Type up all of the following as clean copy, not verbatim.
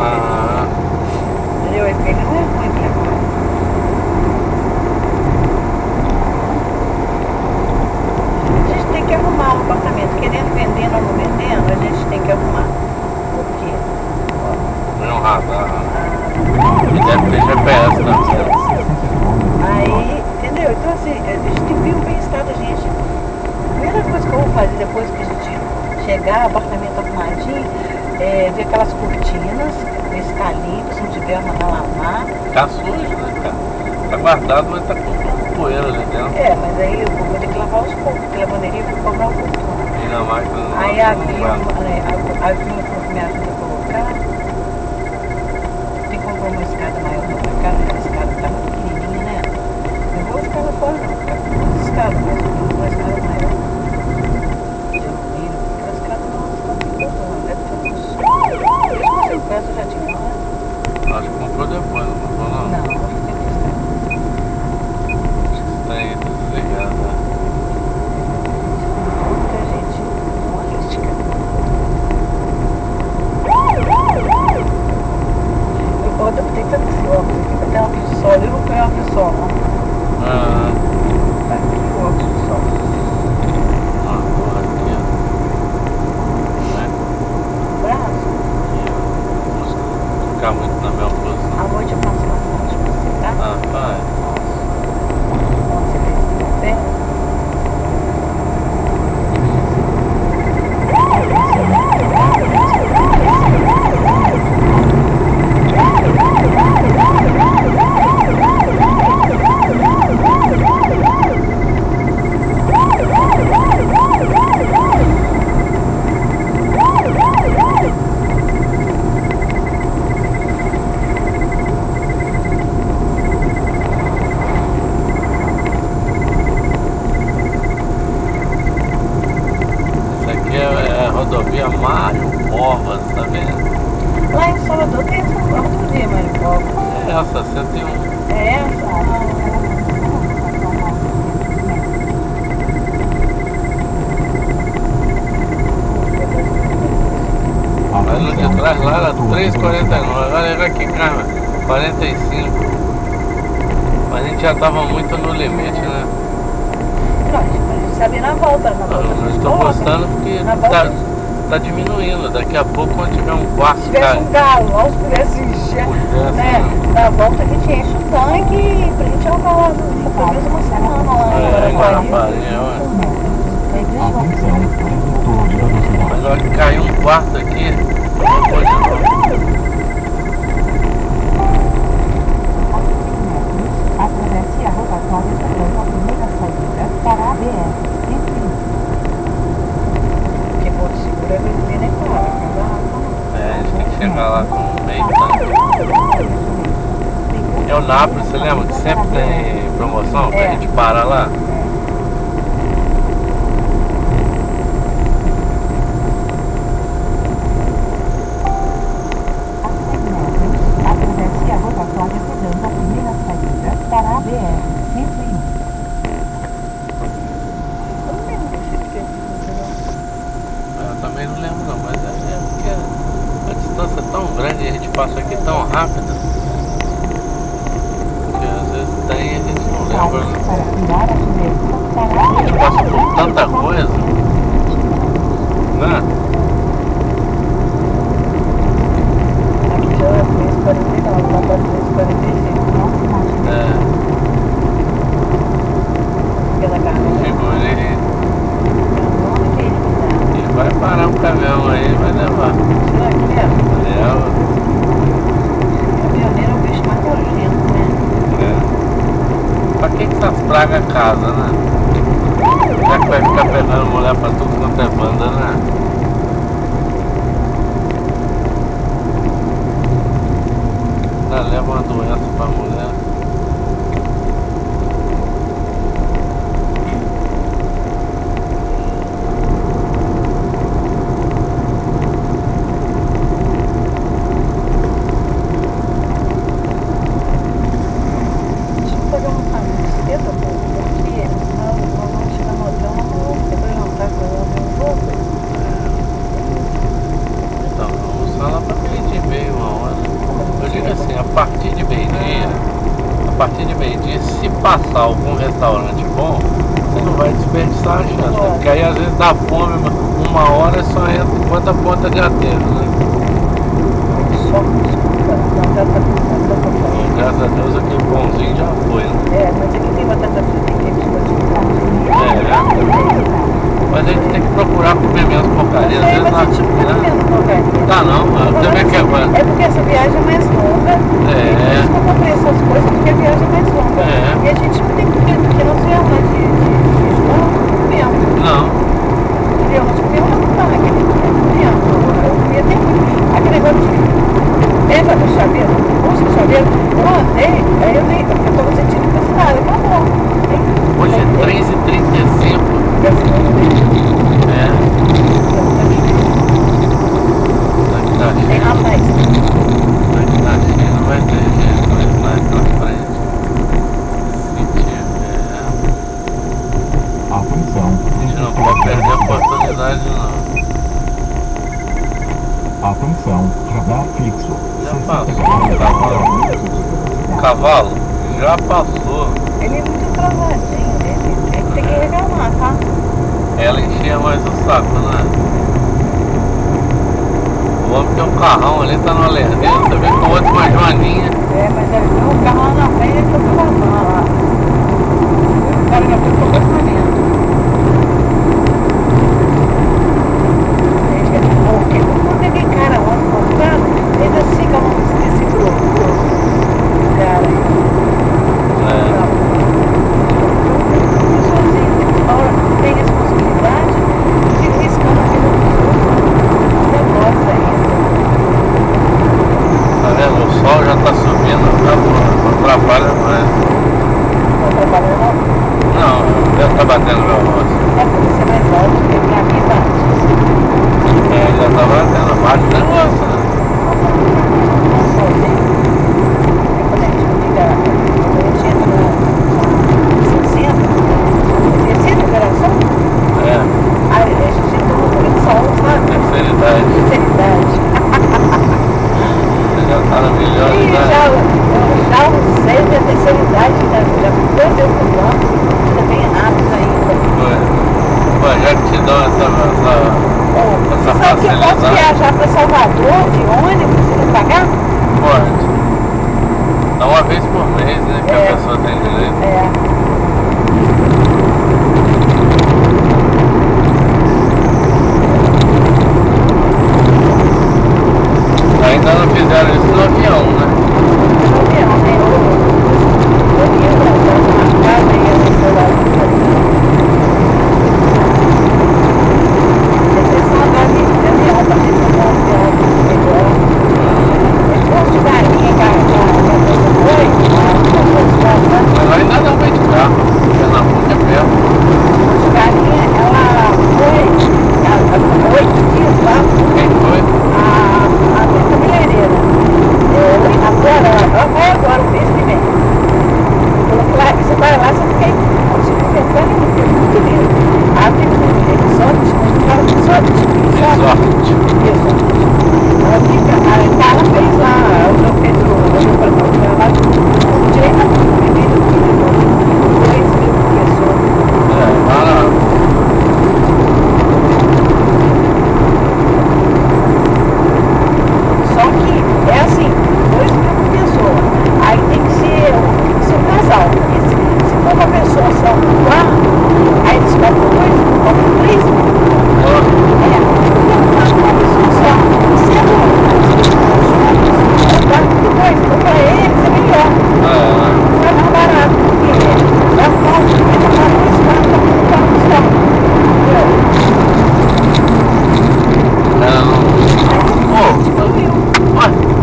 Ah. Entendeu? Ele não é ruim pra cá. A gente tem que arrumar o apartamento. Querendo vendendo ou não vendendo, a gente tem que arrumar. Por quê? Não é um radar. E deve ter GPS também. Aí, entendeu? Então assim, a gente tem que ver o bem-estar da gente. A primeira coisa que eu vou fazer depois que a gente chegar, apartamento arrumadinho, é ver aquelas cortinas, ver se tá limpo, se não tiver, mandar lavar. Tá sujo, né, cara? Tá guardado, mas tá com poeira ali dentro. É, mas aí eu vou ter que lavar os poucos, porque a lavanderia vai cobrar uma fortuna. E na máquina não. Aí a Vilma falou que me ajuda a colocar. Tem que comprar uma escada maior pra cá, porque a escada tá muito pequenininha, né? Eu vou ficar lá fora não, ficar com duas escadas, mas eu vou uma escada maior. De alumínio, aquela escada não, deve ter uns... Desde que eu peço já tinha, né? Acho que comprou depois, não comprou não? Não, acho que tem que estar. Acho que tá aí, tá desligado, né? Muita gente humorística. Eu tem tanto óculos aqui, vai ter óculos de sol, eu não ponho óculos de sol, não. Ah, Tá aqui o óculos de sol. porra aqui, ó. Né? Braço, Aqui, ó. Não ficar muito na minha posição. à noite eu faço massagem pra você, tá? Ah, vai. Você vê se tá bem. Essa aqui é a rodovia Mário Covas, tá vendo? Lá em Salvador tem essa rodovia, Maricó. É essa, 101. É essa? Mas no de trás lá era 3,49, agora ele aqui, cara, 45. Mas a gente já tava muito no limite, né? Não, a gente sabe na volta, na volta. Eu estou gostando porque Na volta, tá diminuindo. Daqui a pouco, quando tiver um quarto, se tivesse um galo, se pudesse encher, né? Na volta a gente enche o tanque pra gente andar lá pelo menos uma semana lá em Guarapari. Mas olha que caiu um quarto aqui, depois de novo. Atravesse a rotatória fazendo a primeira saída para a BR-101. Porque Porto Seguro é benzina e para. É, a gente tem que chegar lá com meio tanque. É o Nápoles, você lembra que sempre tem promoção pra gente parar lá? Atravesse a rotatória fazendo a primeira saída para a BR-101. Eu não lembro desse que Eu também não lembro não, mas é porque a distância é tão grande e a gente passa aqui tão rápido que às vezes tem e a gente não lembra, né? Para virar a direita para a A gente passa por tanta coisa, né? aqui já é 3,49, lá para 3,45. É, Pela carona. segure Carona que ele me dá. e vai parar o caminhão aí, vai levar. Será que é? Leva, Caminhoneiro é o bicho mais nojento, né? né? Pra que essas pragas casa, né? Já que vai ficar pegando mulher pra tudo quanto é banda, né? Ainda leva uma doença pra mulher. Deixa eu fazer uma camiseta, porque nós vamos chegar no hotel, nós não vamos ter pra jantar com os outros. Então, vamos só lá pra meio de meio, uma hora. partir de meio-dia, se passar algum restaurante bom, você não vai desperdiçar a chance, né? Porque aí às vezes dá fome, uma hora só entra enquanto a ponta de ateiro, né? Graças a Deus aquele pãozinho já foi, né? É, mas aqui tem batata frita que eles Mas a gente tem que procurar comer menos porcaria. Às vezes mas nós, tipo, tá comendo porcaria. Tá não, você vê que É porque essa viagem é mais longa. É. Eu comprei essas coisas porque a viagem é mais longa. É. E a gente não tem que comer, porque nós viemos lá de Lisboa, não comemos. Não. Entendeu? Nós comemos na montanha naquele dia, não comemos. Eu comia até aquele negócio de pega do chaveiro, usa o chaveiro. Eu andei, aí eu tava sentindo cansada, acabou. Hoje é 3h35. É. Tem rapaz. Daqui na China não vai ter jeito, vai mais pra frente. Se tiver. Atenção. A gente não pode perder a oportunidade não. Atenção, radar fixo. Já passou o cavalo. Cavalo? Já passou. Ele é muito travadinho, né? Tem que reclamar, tá? Ela enchia mais o saco, né? O homem tem um carrão ali, tá no lerdeiro, você vê com o outro com a joaninha. É, mas ele viu o carro lá na frente e ele foi travando lá. O cara já foi pro apartamento. Porque quando tem cara ontem comprando, eles assim que eu não esqueci do cara aí. Tem responsabilidade de riscando a vida dos outros. Negócio ainda. Tá vendo? O sol já tá subindo, não atrapalha mais. Não trabalha não? Não, já tá batendo meu rosto. É porque você é mais alto que pra mim bate. É, já tá batendo, bate o negócio, né? Sozinho. Quando a gente liga, quando a gente entra no 60 operação, É, aí a gente entra no número de saúde, sabe? terceira idade. Sinceridade. Você já tá na melhor E idade. já usei da terceira idade, já perdeu por anos, ainda bem rápido ainda. Pô, já que te dão essa Você sabe que eu posso facilidade. viajar para Salvador de ônibus e não pagar? Pode. Dá uma vez por mês, né? Que a pessoa tem direito. É. Ainda não fizeram isso no avião, né? No avião, né? O Rio, a casa e a restauração. Mas ainda não vai de carro, porque na rua é perto. Ela foi 8 dias lá. Quem foi? A cabeleireira. Agora, o mês que vem. Você vai lá, você fica aí. Você fica muito lindo. Abre sorte. Ela fica, a Carla fez lá, eu fiz o programa lá, direito a tudo, bebida, 2.000 pessoas. Barato. Só que é assim, 2.000 pessoas. Aí tem que ser um casal. Porque se for uma pessoa só lá, aí eles cobram 3 mil. Uma pessoa só. Depois, para eles é melhor. É mais barato, porque é falta, é mais barato para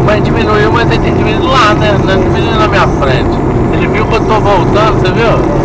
Mas diminuiu, mas ele tem diminuído lá, né? Não diminuiu na minha frente. Ele viu que eu tô voltando, você viu?